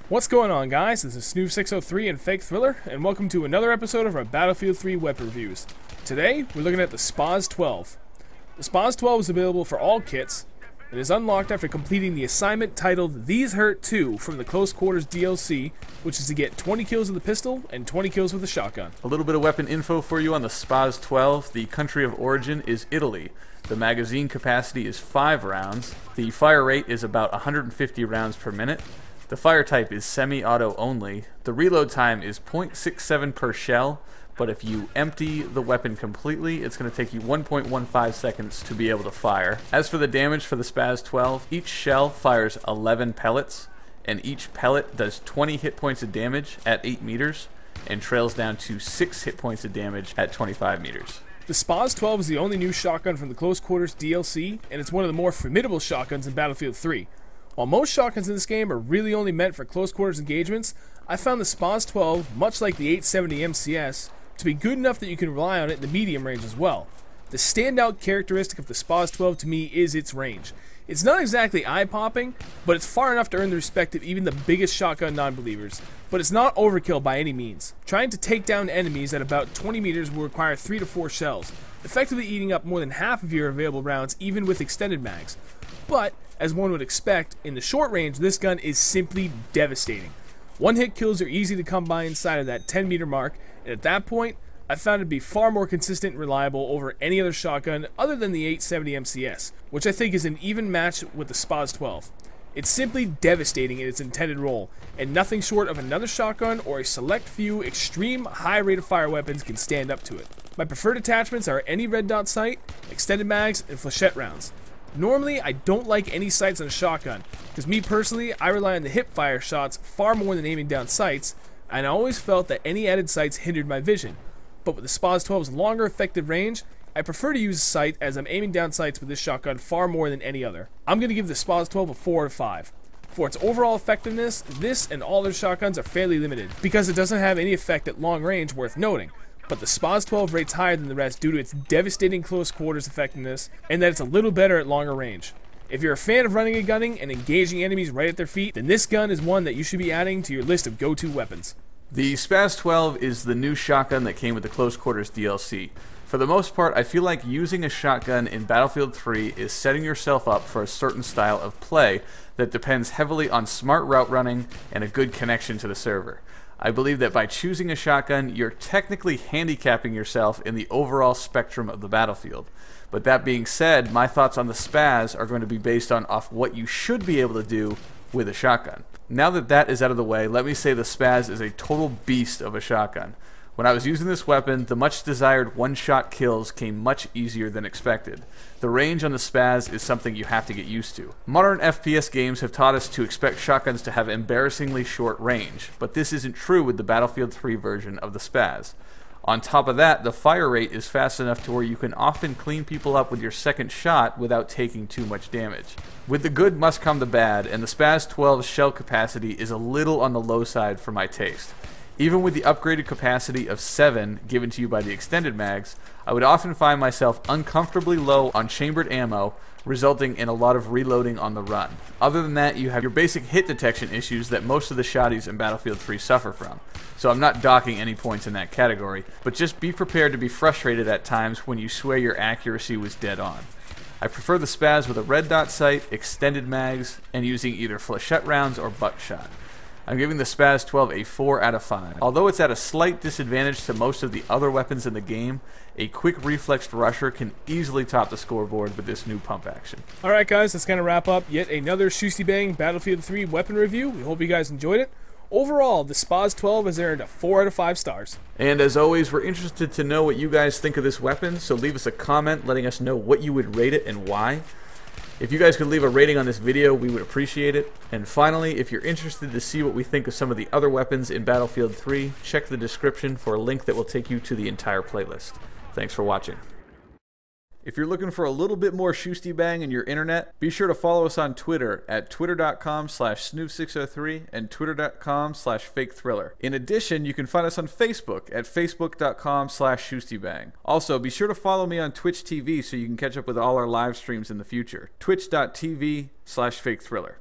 What's going on, guys? This is Snoof603 and Fake Thriller, and welcome to another episode of our Battlefield 3 weapon reviews. Today, we're looking at the SPAS-12. The SPAS-12 is available for all kits. It is unlocked after completing the assignment titled These Hurt Too from the Close Quarters DLC, which is to get 20 kills with the pistol and 20 kills with the shotgun. A little bit of weapon info for you on the SPAS-12. The country of origin is Italy. The magazine capacity is 5 rounds. The fire rate is about 150 rounds per minute. The fire type is semi-auto only. The reload time is 0.67 per shell, but if you empty the weapon completely, it's going to take you 1.15 seconds to be able to fire. As for the damage for the SPAS-12, each shell fires 11 pellets, and each pellet does 20 hit points of damage at 8 meters, and trails down to 6 hit points of damage at 25 meters. The SPAS-12 is the only new shotgun from the Close Quarters DLC, and it's one of the more formidable shotguns in Battlefield 3. While most shotguns in this game are really only meant for close quarters engagements, I found the SPAS-12, much like the 870 MCS, to be good enough that you can rely on it in the medium range as well. The standout characteristic of the SPAS-12 to me is its range. It's not exactly eye-popping, but it's far enough to earn the respect of even the biggest shotgun non-believers. But it's not overkill by any means. Trying to take down enemies at about 20 meters will require 3 to 4 shells, effectively eating up more than half of your available rounds even with extended mags. But, as one would expect, in the short range, this gun is simply devastating. One-hit kills are easy to come by inside of that 10-meter mark, and at that point, I found it to be far more consistent and reliable over any other shotgun other than the 870 MCS, which I think is an even match with the SPAS-12. It's simply devastating in its intended role, and nothing short of another shotgun or a select few extreme high rate of fire weapons can stand up to it. My preferred attachments are any red dot sight, extended mags, and flechette rounds. Normally, I don't like any sights on a shotgun, because me personally, I rely on the hip fire shots far more than aiming down sights, and I always felt that any added sights hindered my vision. But with the SPAS-12's longer effective range, I prefer to use a sight as I'm aiming down sights with this shotgun far more than any other. I'm going to give the SPAS-12 a 4 out of 5. For its overall effectiveness, this and all other shotguns are fairly limited, because it doesn't have any effect at long range worth noting. But the SPAS-12 rates higher than the rest due to its devastating close quarters effectiveness, and that it's a little better at longer range. If you're a fan of running and gunning and engaging enemies right at their feet, then this gun is one that you should be adding to your list of go-to weapons. The SPAS-12 is the new shotgun that came with the Close Quarters DLC. For the most part, I feel like using a shotgun in Battlefield 3 is setting yourself up for a certain style of play that depends heavily on smart route running and a good connection to the server. I believe that by choosing a shotgun, you're technically handicapping yourself in the overall spectrum of the battlefield. But that being said, my thoughts on the SPAS are going to be based off what you should be able to do with a shotgun. Now that that is out of the way, let me say the SPAS is a total beast of a shotgun. When I was using this weapon, the much desired one-shot kills came much easier than expected. The range on the SPAS is something you have to get used to. Modern FPS games have taught us to expect shotguns to have embarrassingly short range, but this isn't true with the Battlefield 3 version of the SPAS. On top of that, the fire rate is fast enough to where you can often clean people up with your second shot without taking too much damage. With the good must come the bad, and the SPAS-12's shell capacity is a little on the low side for my taste. Even with the upgraded capacity of 7 given to you by the extended mags, I would often find myself uncomfortably low on chambered ammo, resulting in a lot of reloading on the run. Other than that, you have your basic hit detection issues that most of the shotties in Battlefield 3 suffer from. So I'm not docking any points in that category, but just be prepared to be frustrated at times when you swear your accuracy was dead on. I prefer the SPAS with a red dot sight, extended mags, and using either flechette rounds or buckshot. I'm giving the SPAS-12 a 4 out of 5. Although it's at a slight disadvantage to most of the other weapons in the game, a quick reflexed rusher can easily top the scoreboard with this new pump action. Alright guys, that's going to wrap up yet another shustybang Battlefield 3 weapon review. We hope you guys enjoyed it. Overall, the SPAS-12 has earned a 4 out of 5 stars. And as always, we're interested to know what you guys think of this weapon, so leave us a comment letting us know what you would rate it and why. If you guys could leave a rating on this video, we would appreciate it. And finally, if you're interested to see what we think of some of the other weapons in Battlefield 3, check the description for a link that will take you to the entire playlist. Thanks for watching. If you're looking for a little bit more shustybang in your internet, be sure to follow us on Twitter at twitter.com/snoof603 and twitter.com/fakethriller. In addition, you can find us on Facebook at facebook.com/shustybang. Also, be sure to follow me on Twitch TV so you can catch up with all our live streams in the future. twitch.tv/fakethriller.